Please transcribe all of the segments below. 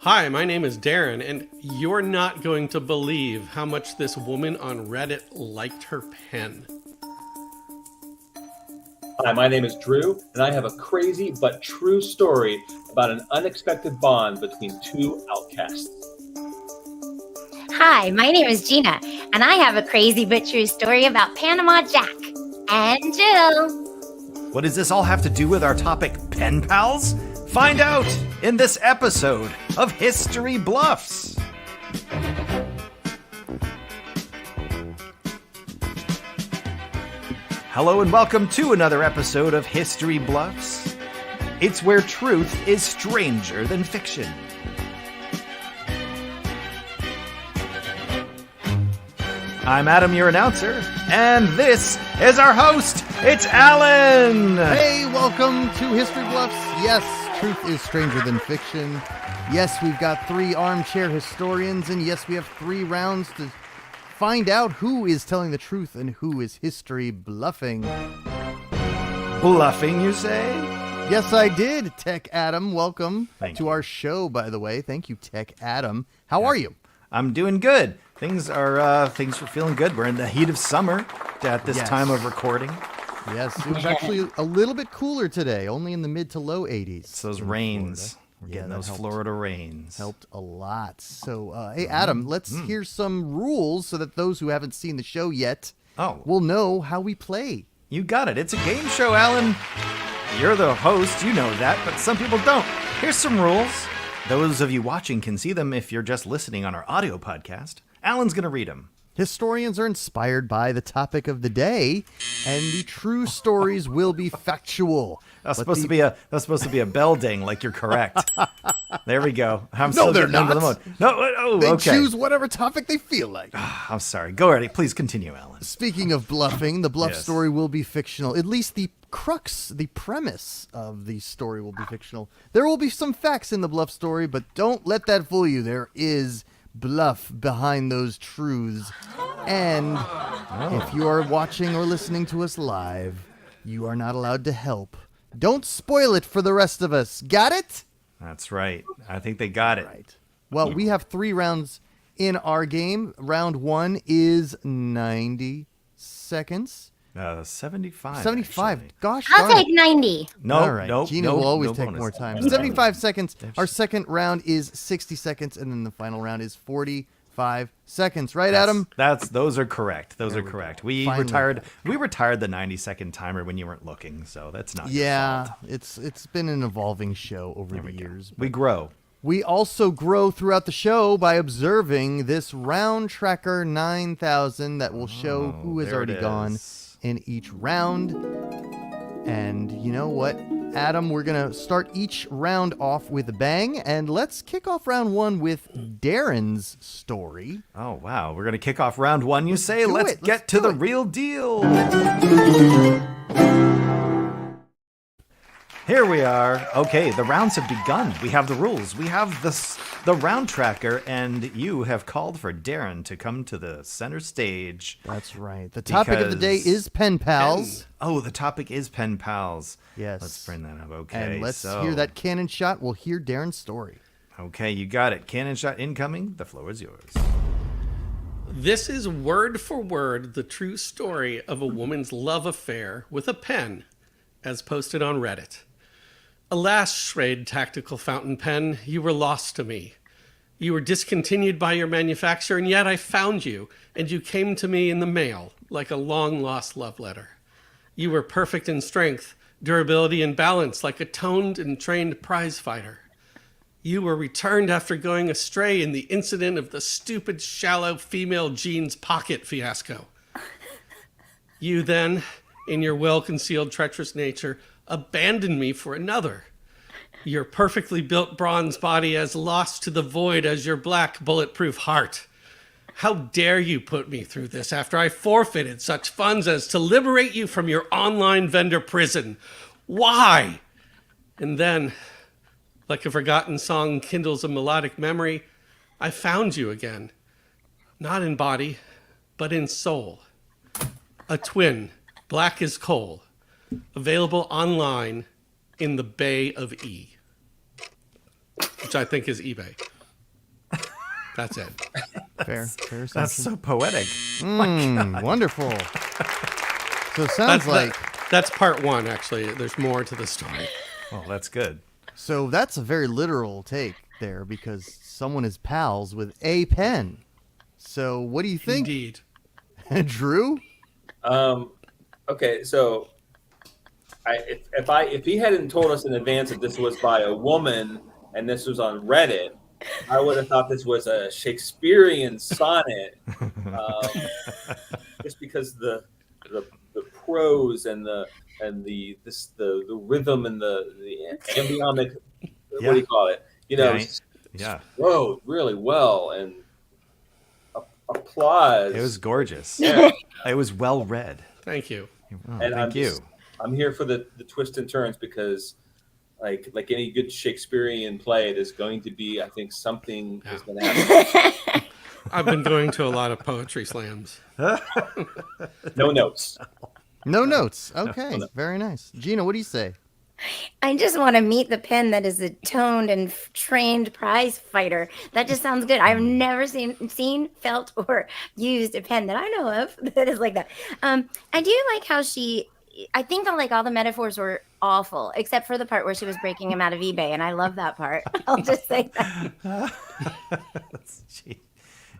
Hi, my name is Darren, and you're not going to believe how much this woman on Reddit liked her pen. Hi, my name is Drew, and I have a crazy but true story about an unexpected bond between two outcasts. Hi, my name is Gina, and I have a crazy but true story about Panama Jack and Jill. What does this all have to do with our topic, pen pals? Find out in this episode of History Bluffs. Hello and welcome to another episode of History Bluffs. It's where truth is stranger than fiction. I'm Adam, your announcer, and this is our host. It's Alan. Hey, welcome to History Bluffs. Yes, truth is stranger than fiction. Yes, we've got three armchair historians, and yes, we have 3 rounds to find out who is telling the truth and who is history bluffing. Bluffing, you say? Yes, I did, Tech Adam. Welcome Thank to you. our show, by the way. Thank you, Tech Adam. How are you? I'm doing good. Things are feeling good. We're in the heat of summer at this Yes. time of recording. Yes, it was actually a little bit cooler today, only in the mid to low 80s. It's those in rains. Florida. We're Yeah, getting that those helped. Florida rains. Helped a lot. So, hey, Adam, let's hear some rules so that those who haven't seen the show yet Oh, will know how we play. you got it. It's a game show, Alan. You're the host. You know that, but some people don't. Here's some rules. Those of you watching can see them if you're just listening on our audio podcast. Alan's going to read them. Historians are inspired by the topic of the day, and the true stories will be factual. That's But supposed to be a bell ding, like you're correct. There we go. I'm No, still they're getting into the not. mode. No, They okay. choose whatever topic they feel like. I'm sorry. Go ahead. Please continue, Alan. Speaking of bluffing, the bluff Yes. story will be fictional. At least the crux, the premise of the story will be fictional. There will be some facts in the bluff story, but don't let that fool you. There is bluff behind those truths. And if you are watching or listening to us live, you are not allowed to help. Don't spoil it for the rest of us. Got it? That's right. I think they got it. Right. Well, we have 3 rounds in our game. Round 1 is 90 seconds. 75. 75. actually. Gosh I'll darn take it. 90. No, All right. nope, Gina no, will always no take bonus. more time. That's 75 seconds. There's- Our second round is 60 seconds, and then the final round is 45 seconds. Right, Adam? Those are correct. Those are we correct. go. We Finally. retired the 90-second timer when you weren't looking, so that's not your Yeah, fault. it's been an evolving show over the we go. years. We grow. We also grow throughout the show by observing this round tracker 9000 that will show who has there it already gone is. in each round. And you know what, Adam, we're going to start each round off with a bang, and let's kick off round 1 with Darren's story. Oh, wow. We're going to kick off round 1, you say? do Let's it. get Let's to do the it. real deal. Here we are. Okay, the rounds have begun. We have the rules. We have the round tracker, and you have called for Darren to come to the center stage. That's right. The topic of the day Because- is pen pals. Oh, the topic is pen pals. Yes. Let's bring that up. Okay. And let's so- hear that cannon shot. We'll hear Darren's story. Okay, you got it. Cannon shot incoming. The floor is yours. This is word for word the true story of a woman's love affair with a pen, as posted on Reddit. Alas, Schrade Tactical Fountain Pen, you were lost to me. You were discontinued by your manufacturer, and yet I found you, and you came to me in the mail like a long-lost love letter. You were perfect in strength, durability, and balance, like a toned and trained prize fighter. You were returned after going astray in the incident of the stupid, shallow female jeans pocket fiasco. You then, in your well-concealed, treacherous nature, abandoned me for another. Your perfectly built bronze body as lost to the void as your black, bulletproof heart. How dare you put me through this after I forfeited such funds as to liberate you from your online vendor prison? Why? And then, like a forgotten song kindles a melodic memory, I found you again. Not in body, but in soul. A twin, black as coal. Available online in the Bay of E, which I think is eBay. That's it. Fair That's assumption. so poetic. Wonderful. So it sounds like That's part one, actually. There's more to the story. Oh, that's good. so that's a very literal take there because someone is pals with a pen. So what do you think, Indeed. Drew? Okay, so if he hadn't told us in advance that this was by a woman and this was on Reddit, I would have thought this was a Shakespearean sonnet, just because the prose and the rhythm and the ambient, what do you call it? Yeah. Wrote really well and applause. It was gorgeous. Yeah. It was well read. Thank you. Oh, And thank you. I'm here for the twists and turns because, like any good Shakespearean play, there's going to be, I think, something is going to happen. I've been going to a lot of poetry slams. No notes. No notes. Okay, very nice. Gina, what do you say? I just want to meet the pen that is a toned and trained prize fighter. That just sounds good. I've never seen, felt, or used a pen that I know of that is like that. I do like how I think that like all the metaphors were awful, except for the part where she was breaking him out of eBay, and I love that part. I'll just say that.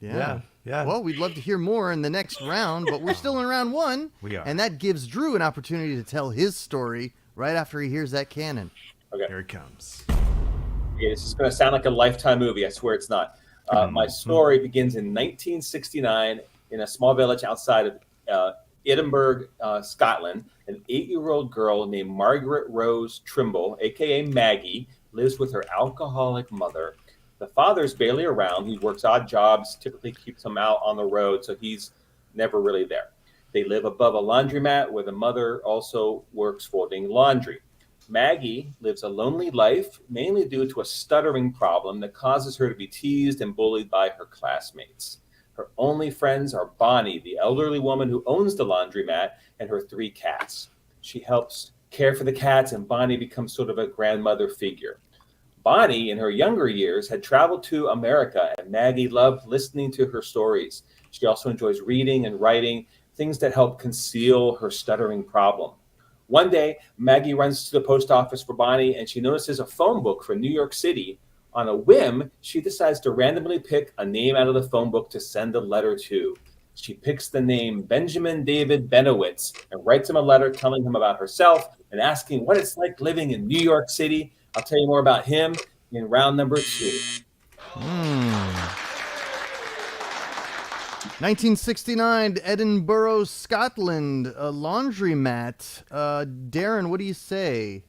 Yeah. Well, we'd love to hear more in the next round, but we're still in round one. We are. And that gives Drew an opportunity to tell his story right after he hears that cannon. Okay. Here it comes. Okay, this is going to sound like a Lifetime movie. I swear it's not. My story begins in 1969 in a small village outside of Edinburgh, Scotland. An 8-year-old girl named Margaret Rose Trimble, a.k.a. Maggie, lives with her alcoholic mother. The father's barely around. He works odd jobs, typically keeps him out on the road, so he's never really there. They live above a laundromat where the mother also works folding laundry. Maggie lives a lonely life, mainly due to a stuttering problem that causes her to be teased and bullied by her classmates. Her only friends are Bonnie, the elderly woman who owns the laundromat, and her 3 cats. She helps care for the cats, and Bonnie becomes sort of a grandmother figure. Bonnie, in her younger years, had traveled to America, and Maggie loved listening to her stories. She also enjoys reading and writing, things that help conceal her stuttering problem. One day, Maggie runs to the post office for Bonnie, and she notices a phone book for New York City. On a whim, she decides to randomly pick a name out of the phone book to send a letter to. She picks the name Benjamin David Benowitz and writes him a letter telling him about herself and asking what it's like living in New York City. I'll tell you more about him in round number 2. 1969, Edinburgh, Scotland, a laundromat. Darren, what do you say?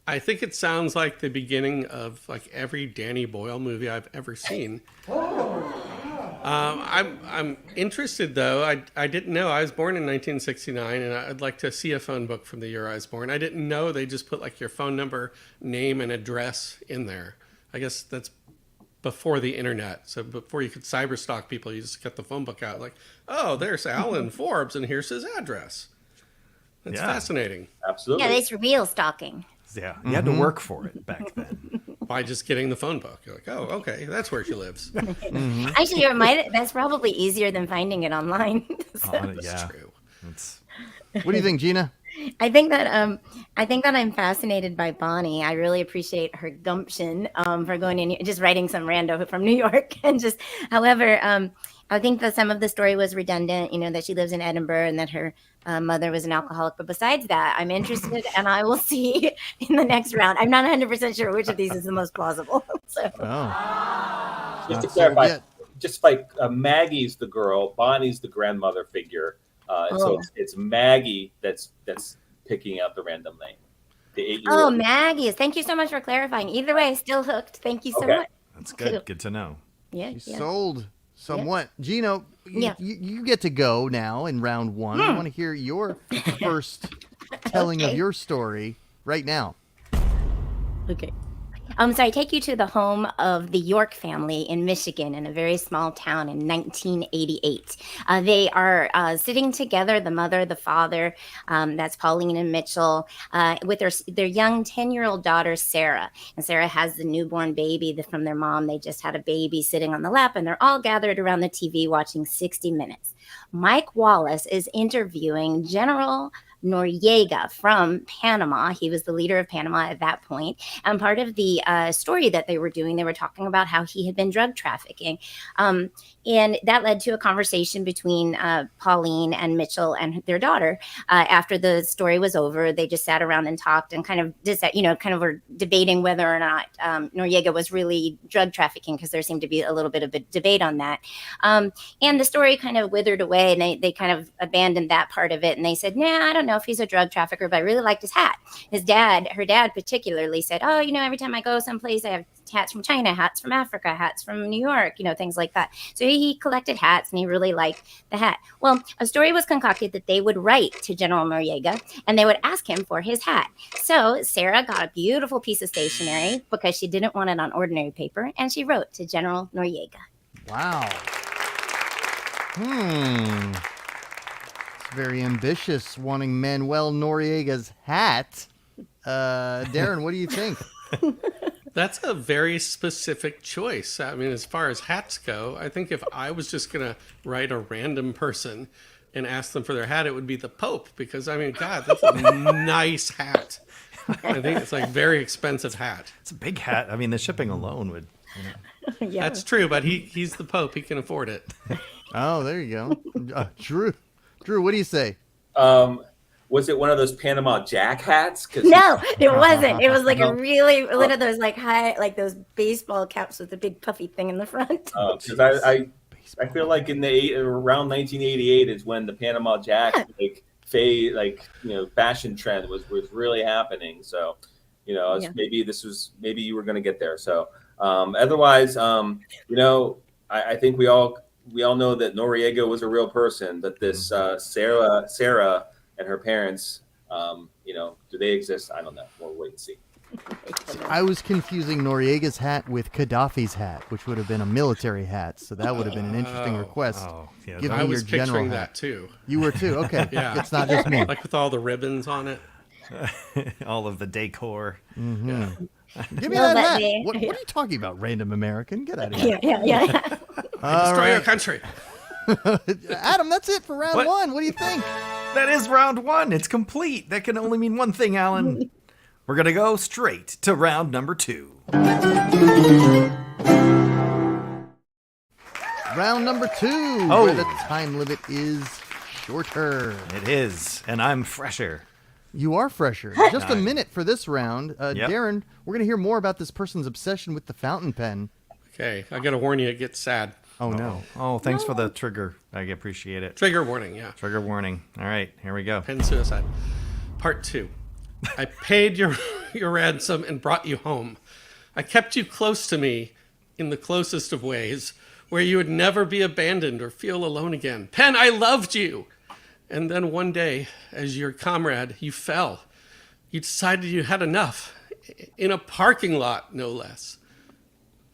I think it sounds like the beginning of like every Danny Boyle movie I've ever seen. I'm interested though. I didn't know I was born in 1969, and I'd like to see a phone book from the year I was born. I didn't know they just put like your phone number, name, and address in there. I guess that's before the internet. So before you could cyber stalk people, you just get the phone book out. Like, oh, there's Alan Forbes, and here's his address. That's fascinating. Absolutely. Yeah, that's real stalking. Yeah, you had to work for it back then. By just getting the phone book. You're like, oh, okay, that's where she lives. Actually, that's probably easier than finding it online. That's true. What do you think, Gina? I think that I'm fascinated by Bonnie. I really appreciate her gumption for going in, just writing some rando from New York, and just, however, I think that some of the story was redundant. That she lives in Edinburgh and that her mother was an alcoholic. But besides that, I'm interested, and I will see in the next round. I'm not 100% sure which of these is the most plausible. So. Just to clarify, just like Maggie's the girl, Bonnie's the grandmother figure. So it's Maggie that's picking out the random name. The 8-year-old. Maggie. Thank you so much for clarifying. Either way, still hooked. Thank you so much. That's good. Cool. Good to know. Yeah. Sold somewhat. Gino, you get to go now in round 1. I want to hear your first telling of your story right now. Okay. So I take you to the home of the York family in Michigan, in a very small town in 1988. They are sitting together, the mother, the father, that's Pauline and Mitchell, with their young 10-year-old daughter, Sarah. And Sarah has the newborn baby from their mom. They just had a baby sitting on the lap, and they're all gathered around the TV watching 60 Minutes. Mike Wallace is interviewing General Noriega from Panama. He was the leader of Panama at that point. And part of the story that they were doing, they were talking about how he had been drug trafficking. And that led to a conversation between Pauline and Mitchell and their daughter. After the story was over, they just sat around and talked and kind of just, kind of were debating whether or not Noriega was really drug trafficking, because there seemed to be a little bit of a debate on that. And the story kind of withered away, and they kind of abandoned that part of it. And they said, I don't know if he's a drug trafficker, but I really liked his hat. Her dad particularly said, every time I go someplace, I have hats from China, hats from Africa, hats from New York, things like that. So he collected hats, and he really liked the hat. Well, a story was concocted that they would write to General Noriega, and they would ask him for his hat. So Sarah got a beautiful piece of stationery because she didn't want it on ordinary paper, and she wrote to General Noriega. Wow. It's very ambitious, wanting Manuel Noriega's hat. Darren, what do you think? That's a very specific choice. I mean, as far as hats go, I think if I was just going to write a random person and ask them for their hat, it would be the Pope, because, I mean, God, that's a nice hat. I think it's like very expensive hat. It's a big hat. I mean, the shipping alone would. Yeah. That's true, but he's the Pope. He can afford it. Oh, there you go. Drew, what do you say? Was it one of those Panama Jack hats? No, it wasn't. It was like a really one of those like high, like those baseball caps with the big puffy thing in the front. Because I feel like around 1988 is when the Panama Jack fashion trend was really happening. So, maybe you were going to get there. So, otherwise, I think we all know that Noriega was a real person. That this Sarah and her parents, do they exist? I don't know. We'll wait and see. I was confusing Noriega's hat with Gaddafi's hat, which would have been a military hat. So that would have been an interesting request. Yeah, Give I me was your general picturing hat. that too. You were too? Okay. Yeah. It's not just me. Like with all the ribbons on it. all of the decor. Mm-hmm. Give me No, that but hat. they- What are you talking about, random American? Get out of here. Yeah. Destroy our country. Adam, that's it for round What? one. What do you think? That is round one. It's complete. That can only mean one thing, Alan. We're going to go straight to round number 2. Round number 2, Oh. where the time limit is shorter. It is, and I'm fresher. You are fresher. Just a minute for this round. Darren, we're going to hear more about this person's obsession with the fountain pen. Okay, I got to warn you, it gets sad. Oh, no. Oh, thanks for the trigger. I appreciate it. Trigger warning, yeah. Trigger warning. All right, here we go. Pen suicide. Part 2. I paid your ransom and brought you home. I kept you close to me in the closest of ways, where you would never be abandoned or feel alone again. Pen, I loved you. And then one day, as your comrade, you fell. You decided you had enough. In a parking lot, no less.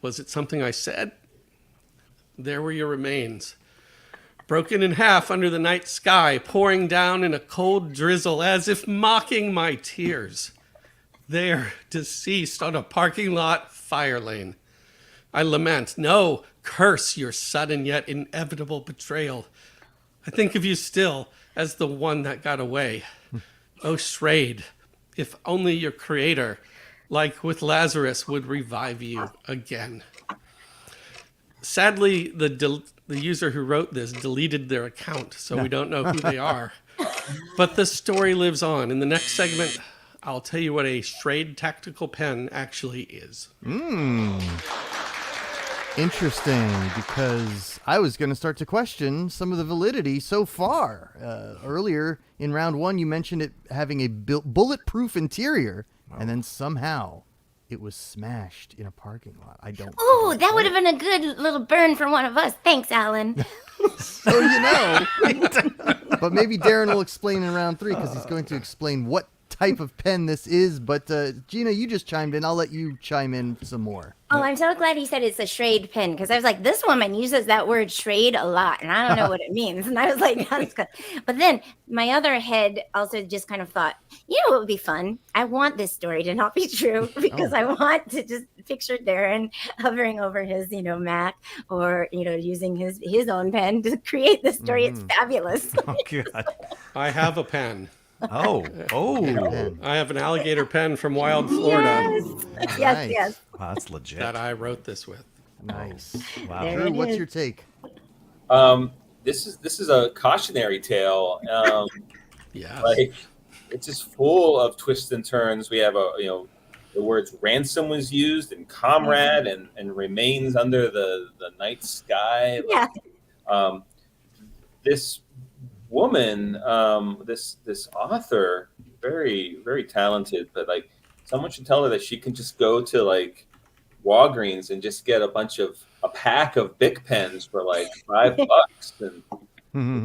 Was it something I said? There were your remains. Broken in half under the night sky, pouring down in a cold drizzle as if mocking my tears. There, deceased on a parking lot fire lane. I lament, no, curse your sudden yet inevitable betrayal. I think of you still as the one that got away. Oh, Schrade, if only your creator, like with Lazarus, would revive you again. Sadly, the user who wrote this deleted their account, so we don't know who they are. But the story lives on. In the next segment, I'll tell you what a Schrade tactical pen actually is. Interesting, because I was going to start to question some of the validity so far. Earlier in round 1, you mentioned it having a bulletproof interior, and then somehow it was smashed in a parking lot. I don't. Oh, that would have been a good little burn for one of us. Thanks, Alan. So you know. But maybe Darren will explain in round 3, because he's going to explain what type of pen this is, but Gina, you just chimed in. I'll let you chime in some more. Oh, I'm so glad he said it's a Schrade pen, because I was like, this woman uses that word Schrade a lot, and I don't know what it means. And I was like, that's good. But then my other head also just kind of thought, what would be fun? I want this story to not be true, because I want to just picture Darren hovering over his, Mac, or, using his own pen to create this story. It's fabulous. Oh, God. I have a pen. Oh. I have an alligator pen from Wild Florida Yes. Wow, that's legit. that I wrote this with. Nice. Wow. There Drew, it what's is. your take? This is a cautionary tale. Yes. Like, it's just full of twists and turns. We have the words ransom was used, and comrade, and remains under the night sky. Yeah. This woman, this author, very, very talented, but like, someone should tell her that she can just go to like Walgreens and just get a pack of Bic pens for like $5 and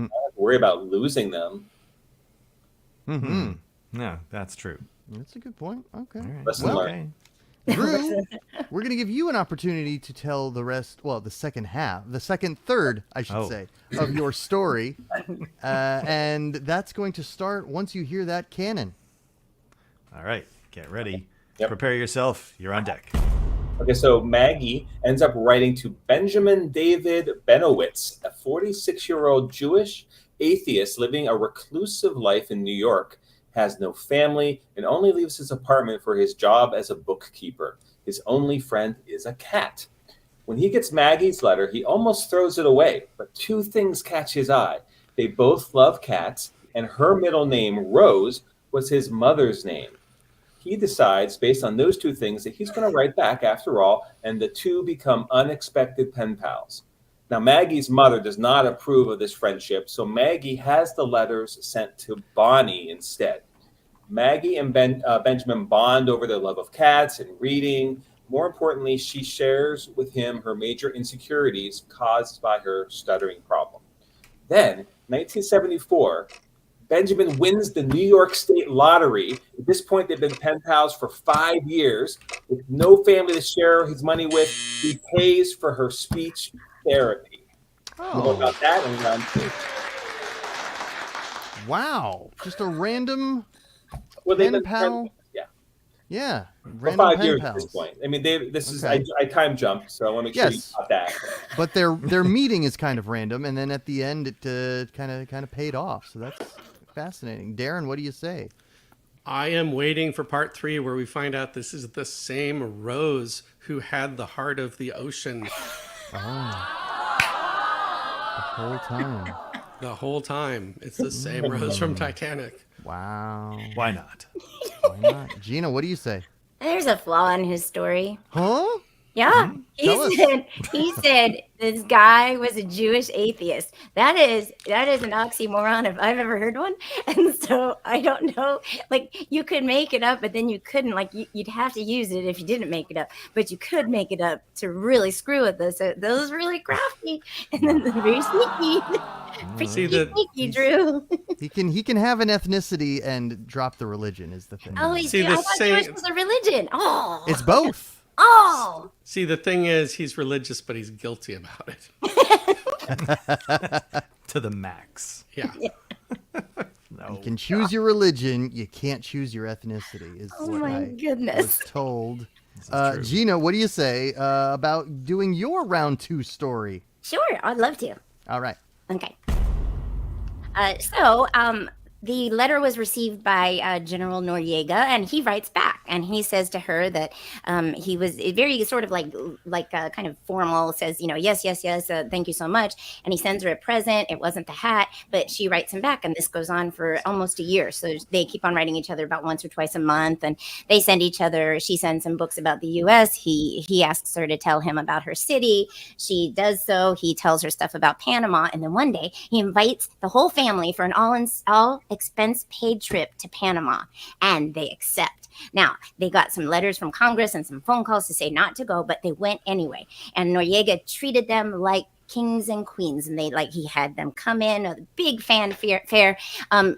not worry about losing them. No, that's true. That's a good point. Okay. All right. Lesson learned. Drew, we're going to give you an opportunity to tell the rest, the second third, I should say, of your story. And that's going to start once you hear that canon. All right, get ready. Yep. Prepare yourself. You're on deck. Okay, so Maggie ends up writing to Benjamin David Benowitz, a 46-year-old Jewish atheist living a reclusive life in New York, has no family, and only leaves his apartment for his job as a bookkeeper. His only friend is a cat. When he gets Maggie's letter, he almost throws it away, but two things catch his eye. They both love cats, and her middle name, Rose, was his mother's name. He decides, based on those two things, that he's going to write back after all, and the two become unexpected pen pals. Now, Maggie's mother does not approve of this friendship, so Maggie has the letters sent to Bonnie instead. Maggie and Benjamin bond over their love of cats and reading. More importantly, she shares with him her major insecurities caused by her stuttering problem. Then, 1974, Benjamin wins the New York State Lottery. At this point, they've been pen pals for 5 years. With no family to share his money with, he pays for her speech therapy. More about that in round 2. Wow. Just a random Well, they've pen been pal? friends, yeah, Yeah. for Random 5 pen years pals. at this point. I mean, this is Okay. I time jumped, so I want to make sure you Yes. got that. But their meeting is kind of random, and then at the end it kind of paid off. So that's fascinating. Darren, what do you say? I am waiting for part 3 where we find out this is the same Rose who had the heart of the ocean The whole time. the whole time. It's the same Rose from Titanic. Wow. Why not? Why not? Gina, what do you say? There's a flaw in his story. Huh? Yeah. Tell us. He said this guy was a Jewish atheist. That is an oxymoron if I've ever heard one. And so I don't know, like, you could make it up, but then you couldn't, like, you'd have to use it if you didn't make it up, but you could make it up to really screw with us. So those are really crafty and then very sneaky. See, Pretty sneaky, Drew. He can have an ethnicity and drop the religion is the thing. Oh, See, I the thought same- Jewish was a religion. Oh. It's both. Oh. See, the thing is, he's religious, but he's guilty about it. To the max. Yeah. No. You can choose your religion, you can't choose your ethnicity. Is Oh what my I was goodness. told. This is true. Gina, what do you say about doing your round 2 story? Sure, I'd love to. All right. Okay. So the letter was received by General Noriega, and he writes back, and he says to her that he was very sort of like kind of formal, says, yes, thank you so much. And he sends her a present. It wasn't the hat, but she writes him back, and this goes on for almost a year. So they keep on writing each other about once or twice a month, and they send each other, she sends him books about the U.S. He asks her to tell him about her city. She does so. He tells her stuff about Panama, and then one day he invites the whole family for an all expense paid trip to Panama, and they accept. Now, they got some letters from Congress and some phone calls to say not to go, but they went anyway. And Noriega treated them like kings and queens, and he had them come in, a big fanfare.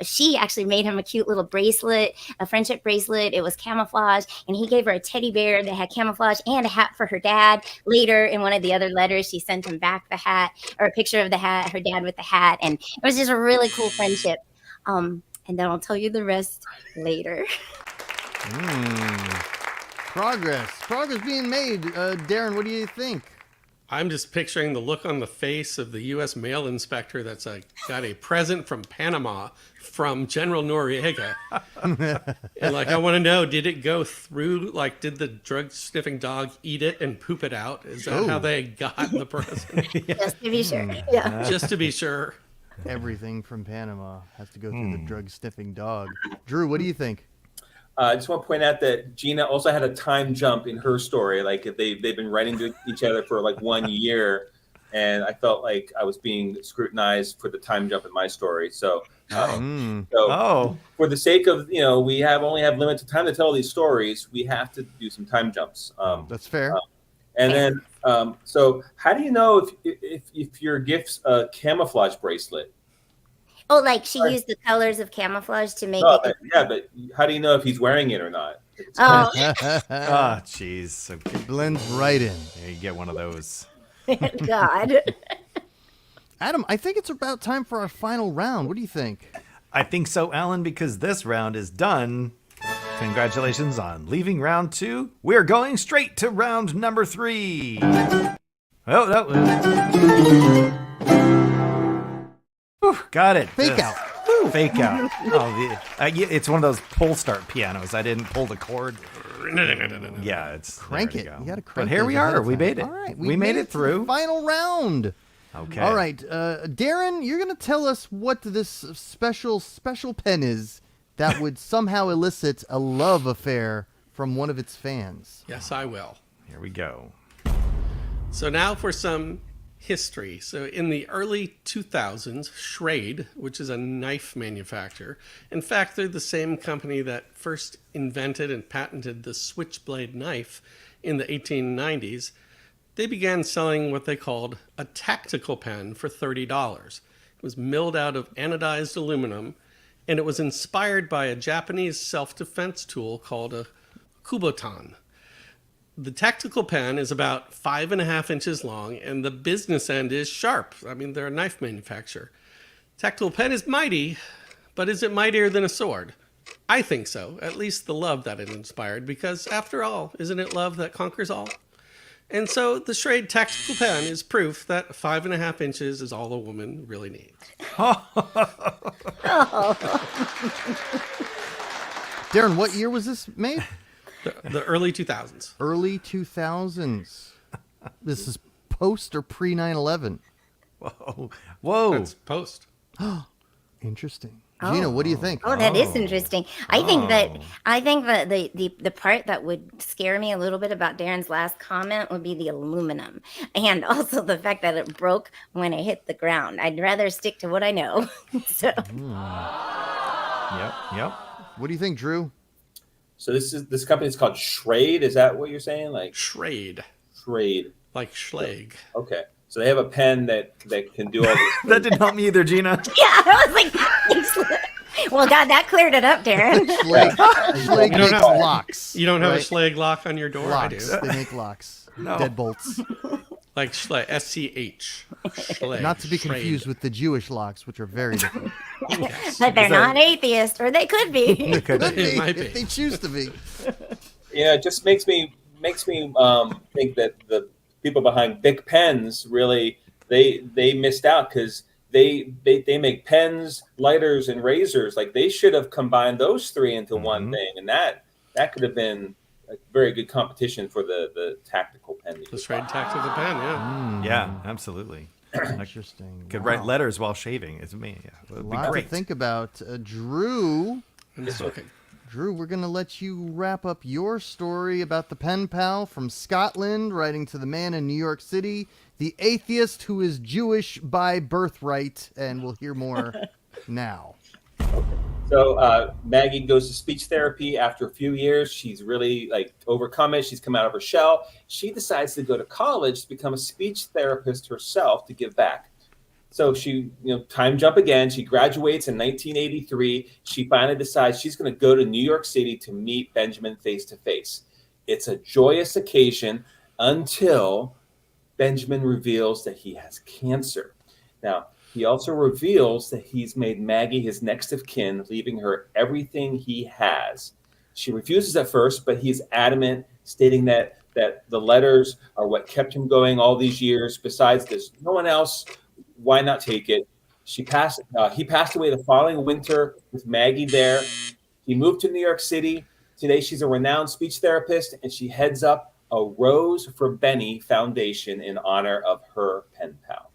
She actually made him a cute little bracelet, a friendship bracelet. It was camouflage, and he gave her a teddy bear that had camouflage and a hat for her dad. Later, in one of the other letters, she sent him back the hat, or a picture of the hat, her dad with the hat, and it was just a really cool friendship. And then I'll tell you the rest later. Progress being made. Darren, what do you think? I'm just picturing the look on the face of the U.S. mail inspector that's got a present from Panama from General Noriega. And I want to know, did it go through? Did the drug-sniffing dog eat it and poop it out? Is that how they got the present? Just to be sure. Yeah. Just to be sure. Everything from Panama has to go through the drug-sniffing dog. Drew, what do you think? I just want to point out that Gina also had a time jump in her story. They've been writing to each other for 1 year, and I felt like I was being scrutinized for the time jump in my story. So, for the sake of we only have limited time to tell these stories, we have to do some time jumps. That's fair. And then, so how do you know if your gift's a camouflage bracelet? Oh, she used the colors of camouflage to make it. Yeah, but how do you know if he's wearing it or not? Oh, jeez. So it blends right in. there you get one of those. God. Adam, I think it's about time for our final round. What do you think? I think so, Alan, because this round is done. Congratulations on leaving round 2. We're going straight to round number 3. Got it. Fake out. Fake out. It's one of those pull start pianos. I didn't pull the cord. Yeah, it's crank it. You gotta crank. But here we are. We made it. All right, we made it through. Final round. Okay. All right, Darren, you're gonna tell us what this special pen is that would somehow elicit a love affair from one of its fans. Yes, I will. Here we go. So now for some history. So in the early 2000s, Schrade, which is a knife manufacturer, in fact, they're the same company that first invented and patented the switchblade knife in the 1890s, they began selling what they called a tactical pen for $30. It was milled out of anodized aluminum, and it was inspired by a Japanese self-defense tool called a kubotan. The tactical pen is about 5.5 inches long, and the business end is sharp. I mean, they're a knife manufacturer. Tactical pen is mighty, but is it mightier than a sword? I think so, at least the love that it inspired, because after all, isn't it love that conquers all? And so the Schrade tactical pen is proof that 5.5 inches is all a woman really needs. Darren, what year was this made? The early 2000s. Early 2000s. This is post or pre 9/11? Whoa. That's post. Interesting. Gina, what do you think? Oh, that is interesting. I think that the part that would scare me a little bit about Darren's last comment would be the aluminum, and also the fact that it broke when it hit the ground. I'd rather stick to what I know. So. Yep. What do you think, Drew? So this company is called Schrade. Is that what you're saying? Schrade. Schrade. Like Schlag. Okay. So they have a pen that can do all this. That didn't help me either, Gina. Yeah, I was like, well, God, that cleared it up, Darren. Schlag makes locks. You don't have a Schlag lock on your door? Locks. I do. They make locks. No. Deadbolts. Like Schlag, S-C-H. Schlag. Not to be Schrade. confused with the Jewish locks, which are very different. Yes. But they're not atheist, or they could be. Could be, It might be. if they choose to be. Yeah, it just makes me think that the people behind Bic pens really they missed out, because they make pens, lighters, and razors. Like, they should have combined those three into one thing, and that could have been a very good competition for the tactical pen. The Schrade tactical pen, yeah. Yeah, absolutely. Interesting. Could write letters while shaving. It's me. Yeah, it A would be lot to great. think about. Drew, Okay. we're going to let you wrap up your story about the pen pal from Scotland writing to the man in New York City, the atheist who is Jewish by birthright, and we'll hear more now. So Maggie goes to speech therapy. After a few years, she's really like overcome it. She's come out of her shell. She decides to go to college to become a speech therapist herself to give back. So she, time jump again. She graduates in 1983. She finally decides she's going to go to New York City to meet Benjamin face to face. It's a joyous occasion until Benjamin reveals that he has cancer. Now, he also reveals that he's made Maggie his next of kin, leaving her everything he has. She refuses at first, but he's adamant, stating that the letters are what kept him going all these years. Besides, there's no one else. Why not take it? He passed away the following winter with Maggie there. He moved to New York City. Today, she's a renowned speech therapist, and she heads up a Rose for Benny Foundation in honor of her pen pal.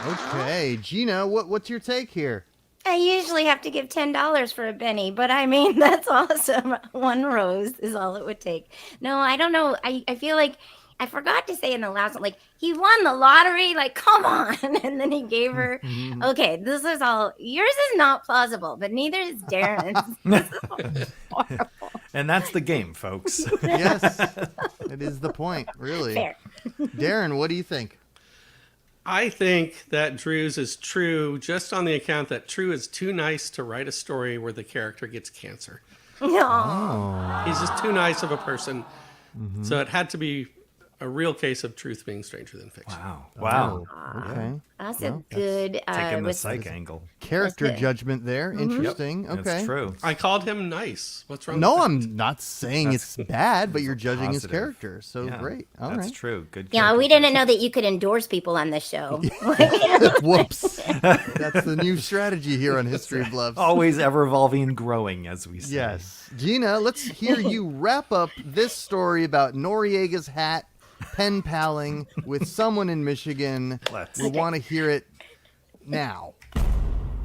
Okay, Gina, what's your take here? I usually have to give $10 for a Benny, but I mean, that's awesome. One rose is all it would take. No, I don't know. I feel like I forgot to say in the last one, like, he won the lottery. Like, come on. And then he gave her, okay, this is all, yours is not plausible, but neither is Darren's. This is horrible. And that's the game, folks. Yes, it is the point, really. Fair. Darren, what do you think? I think that Drew's is true just on the account that Drew is too nice to write a story where the character gets cancer. No. He's just too nice of a person. So it had to be a real case of truth being stranger than fiction. Wow. Okay. That's a good Taking the with- psych angle. Character That's it. judgment there. Interesting. Okay. That's true. I called him nice. What's wrong No, with I'm not saying it's bad, but you're judging his positive. character. So Yeah, great. All that's right. true. Good. Yeah, we character didn't know that you could endorse people on this show. Whoops. That's the new strategy here on History of Bluffs. Always ever evolving and growing, as we say. Yes. Gina, let's hear you wrap up this story about Noriega's hat pen paling with someone in Michigan. Let's. We want to hear it now.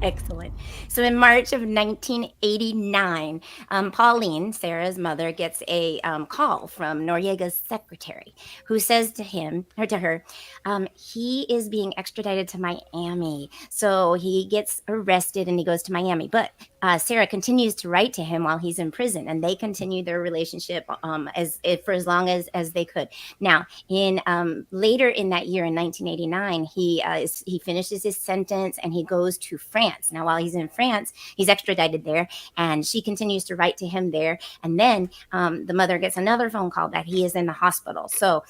Excellent. So in March of 1989, Pauline, Sarah's mother, gets a call from Noriega's secretary, who says to her, he is being extradited to Miami. So he gets arrested and he goes to Miami. But Sarah continues to write to him while he's in prison, and they continue their relationship for as long as they could. Now, in later in that year, in 1989, he finishes his sentence and he goes to France. Now, while he's in France, he's extradited there, and she continues to write to him there. And then the mother gets another phone call that he is in the hospital. So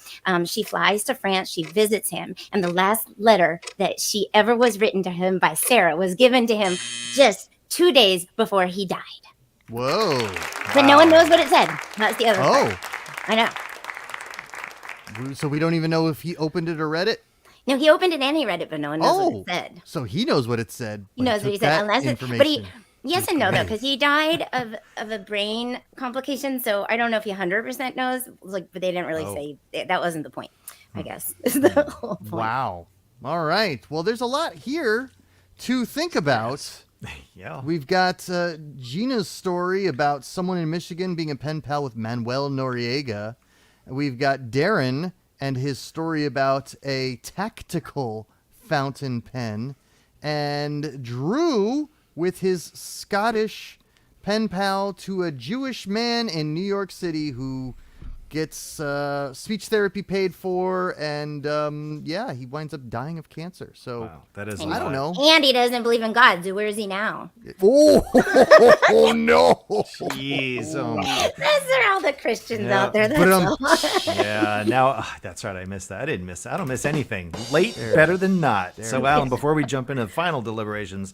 she flies to France, she visits him, and the last letter that she ever was written to him by Sarah was given to him just 2 days before he died. Whoa. But no one knows what it said. That's the other Oh. part. I know. So we don't even know if he opened it or read it? No, he opened it and he read it, but no one knows what it said. So he knows what it said. He but knows what he took said, that unless information. but he yes and no though, Great. because he died of a brain complication. So I don't know if he 100% knows. But they didn't really say that wasn't the point. I guess is the whole point. Wow. All right. Well, there's a lot here to think about. Yeah. We've got Gina's story about someone in Michigan being a pen pal with Manuel Noriega. We've got Darren and his story about a tactical fountain pen. And Drew with his Scottish pen pal to a Jewish man in New York City who gets speech therapy paid for, and he winds up dying of cancer. So Wow, that is. I don't know. And he doesn't believe in God. So where is he now? Oh no! Jeez. Oh, Those are all the Christians Yeah. out there. But, That's all. yeah. Now that's right. I missed that. I don't miss anything. Late, better than not. So, Alan, before we jump into the final deliberations,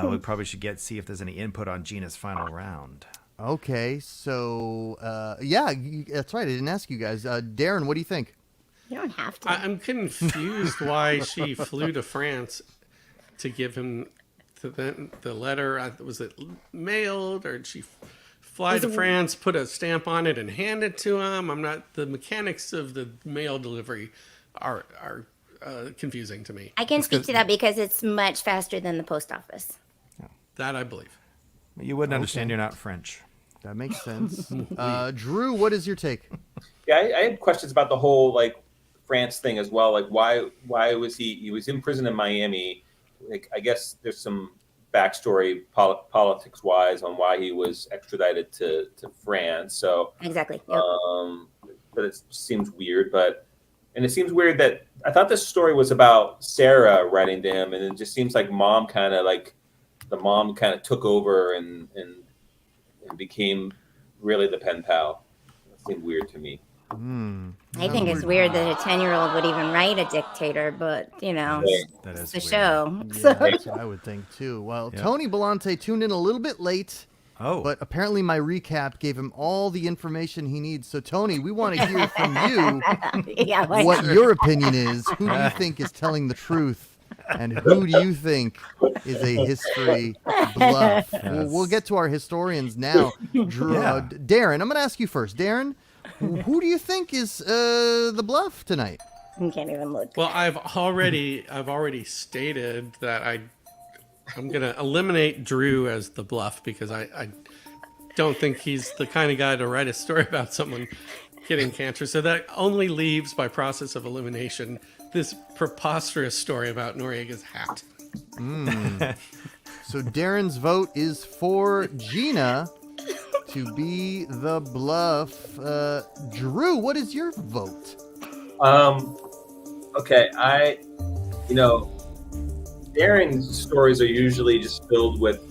we probably should see if there's any input on Gina's final round. Okay, so that's right. I didn't ask you guys. Darren, what do you think? You don't have to. I'm confused why she flew to France to give him the letter. Was it mailed, or did she fly to France, put a stamp on it, and hand it to him? I'm not. The mechanics of the mail delivery are confusing to me. I can speak to that because it's much faster than the post office. That I believe. You wouldn't understand. You're not French. That makes sense. Drew, what is your take? Yeah, I had questions about the whole France thing as well. Like why was he was in prison in Miami, like, I guess there's some backstory politics wise on why he was extradited to France. So Exactly. Yep. but it seems weird. And it seems weird that I thought this story was about Sarah writing to him, and it just seems like the mom kind of took over and became really the pen pal. It seemed weird to me. I think it's weird that a 10-year-old would even write a dictator, but That is it's a weird. show. Yeah, that's what I would think too. Well, Tony Bellante tuned in a little bit late. Oh. But apparently my recap gave him all the information he needs. So, Tony, we want to hear from you Yeah, why what not? your opinion is. Who do you think is telling the truth? And who do you think is a history bluff? We'll get to our historians now. Darren, I'm going to ask you first. Darren, who do you think is the bluff tonight? You can't even look. Well, I've already stated that I'm going to eliminate Drew as the bluff because I don't think he's the kind of guy to write a story about someone getting cancer. So that only leaves, by process of elimination, this preposterous story about Noriega's hat. So Darren's vote is for Gina to be the bluff. Drew, what is your vote? Okay, Darren's stories are usually just filled with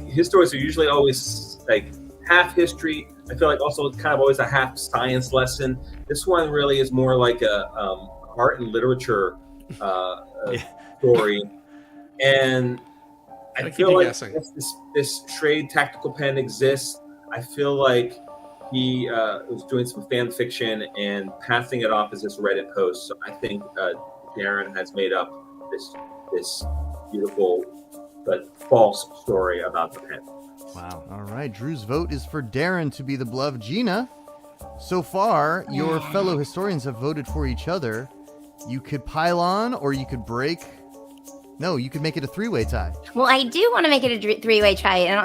his stories are usually always like half history. I feel like also it's kind of always a half science lesson. This one really is more like a art and literature story, and I feel like this Schrade tactical pen exists. I feel like he was doing some fan fiction and passing it off as this Reddit post. So I think Darren has made up this beautiful but false story about the pen. Wow. All right, Drew's vote is for Darren to be the bluff. Gina, so far, your fellow historians have voted for each other. You could pile on or you could break. No, you could make it a three-way tie. Well, I do want to make it a three-way tie, and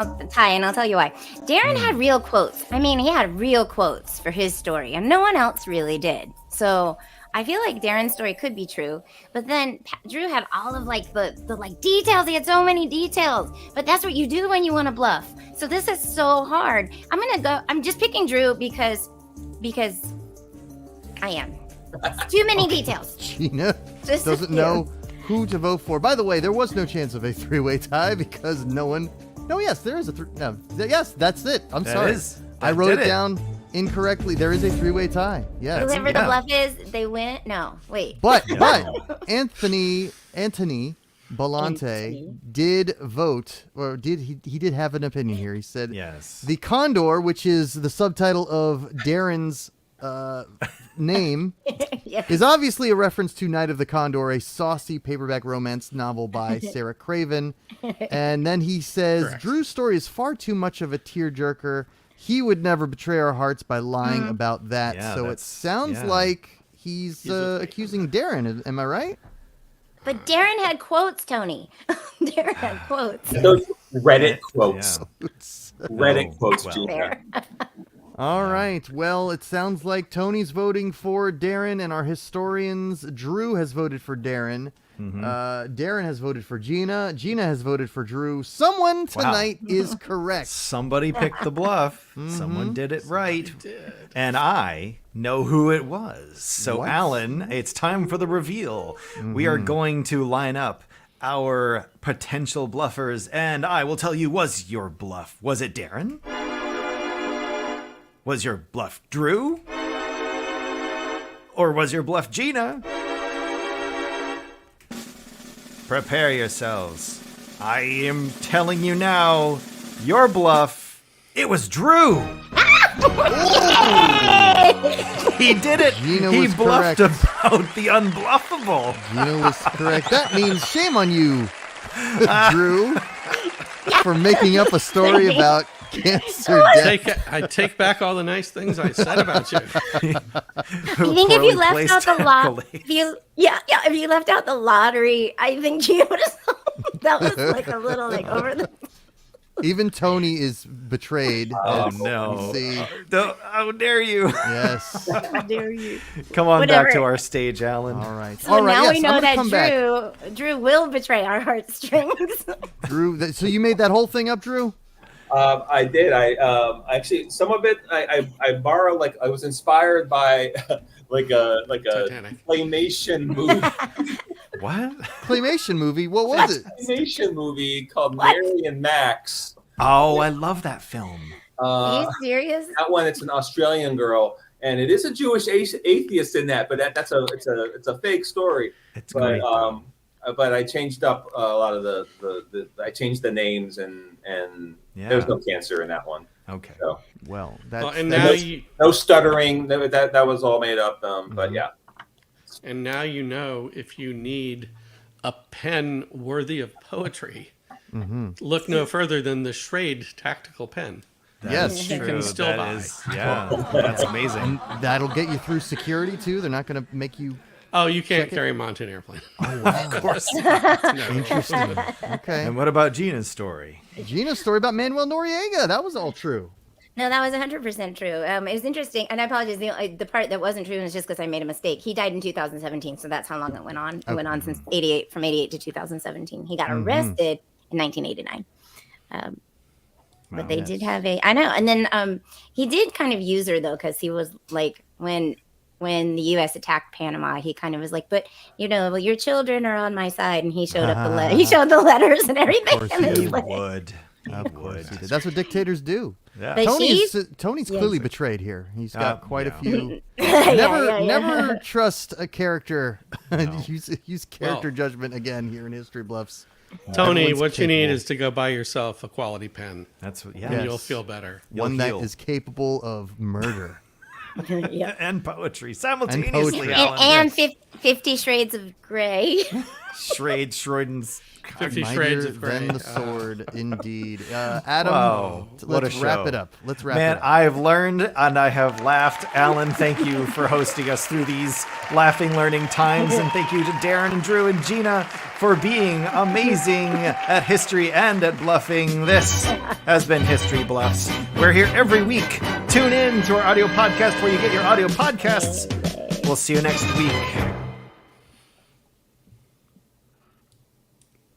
I'll tell you why. Darren had real quotes. I mean, he had real quotes for his story, and no one else really did. So I feel like Darren's story could be true, but then Drew had all of the details. He had so many details, but that's what you do when you want to bluff. So this is so hard. I'm just picking Drew because I am. Too many details. Gina doesn't know who to vote for. By the way, there was no chance of a three-way tie because no one. No, yes, there is a yes, that's it. I'm sorry. I wrote it down incorrectly. There is a three-way tie. Yeah. Whoever the bluff is, they win. No, wait. But Anthony Bellante did vote, or he did have an opinion here. He said, yes, the Condor, which is the subtitle of Darren's name, is obviously a reference to Night of the Condor, a saucy paperback romance novel by Sarah Craven. And then he says, correct, Drew's story is far too much of a tearjerker. He would never betray our hearts by lying about that. Yeah, so it sounds like he's accusing Darren. Am I right? But Darren had quotes, Tony. Darren had quotes. Those Reddit quotes. Yeah. Reddit quotes, Julia. All right. Well, it sounds like Tony's voting for Darren, and our historians, Drew has voted for Darren. Mm-hmm. Darren has voted for Gina. Gina has voted for Drew. Someone tonight is correct. Somebody picked the bluff. Mm-hmm. Someone did it right. And I know who it was. So, Alan, it's time for the reveal. Mm-hmm. We are going to line up our potential bluffers, and I will tell you, was your bluff, was it Darren? Was your bluff Drew? Or was your bluff Gina? Prepare yourselves. I am telling you now, your bluff, it was Drew. He did it. Gina he was bluffed correct about the unbluffable. Gina was correct. That means shame on you, Drew, for making up a story about cancer death. I take back all the nice things I said about you. I think if you left out the if you left out the lottery, I think Gina would have. That was like a little over the. Even Tony is betrayed. Oh, It's- no. we see. How dare you? Yes. How dare you? Come on Whatever. back to our stage, Alan. All right. So All right. now Yes, we I'm know gonna that come back. Drew will betray our heartstrings. Drew, so you made that whole thing up, Drew? I did. I actually some of it I borrowed. Like I was inspired by like a Titanic. claymation movie. What? Claymation movie. What was it? Claymation movie called Mary and Max. Oh, I love that film. Are you serious? That one, it's an Australian girl, and it is a Jewish atheist in that, but it's a fake story. It's But great. but I changed up a lot of the I changed the names and Yeah. there was no cancer in that one. Okay. So Well, Well, that's, and that's now no stuttering. That was all made up. But yeah. And now you know if you need a pen worthy of poetry, look no further than the Schrade tactical pen. yes. You can still That buy. yeah, that's amazing. That'll get you through security too. They're not going to make you. Oh, you can't carry them onto an airplane. Of course. Interesting. Okay. And what about Gina's story? Gina's story about Manuel Noriega. That was all true. No, that was 100% true. It was interesting, and I apologize. The part that wasn't true was just because I made a mistake. He died in 2017, so that's how long it went on. It went on since '88, from '88 to 2017. He got arrested in 1989. But they did have I know, and then he did kind of use her though, because he was like when the U.S. attacked Panama, he kind of was like, but well, your children are on my side, and he showed up he showed the letters and everything. course And he it's He did. like- would. Of course he did. That's what dictators do. Yeah. But Tony's clearly betrayed here. He's got quite a yeah. few. Yeah. Never trust a character. use character judgment again here in History Bluffs. Tony, Everyone's what you need capable. is to go buy yourself a quality pen, That's what. and Yeah. you'll feel better. One that heal. is capable of murder. Yeah. And poetry simultaneously. poetry. Alan. And 50 Shades of Grey. Schraden's 50 Shades Mightier of Grey. than the sword, indeed. Adam, Wow, what let's a wrap show. it up. Let's wrap Man, it up. I've learned and I have laughed. Alan, thank you for hosting us through these laughing, learning times. And thank you to Darren and Drew and Gina for being amazing at history and at bluffing. This has been History Bluffs. We're here every week. Tune in to our audio podcast where you get your audio podcasts. We'll see you next week.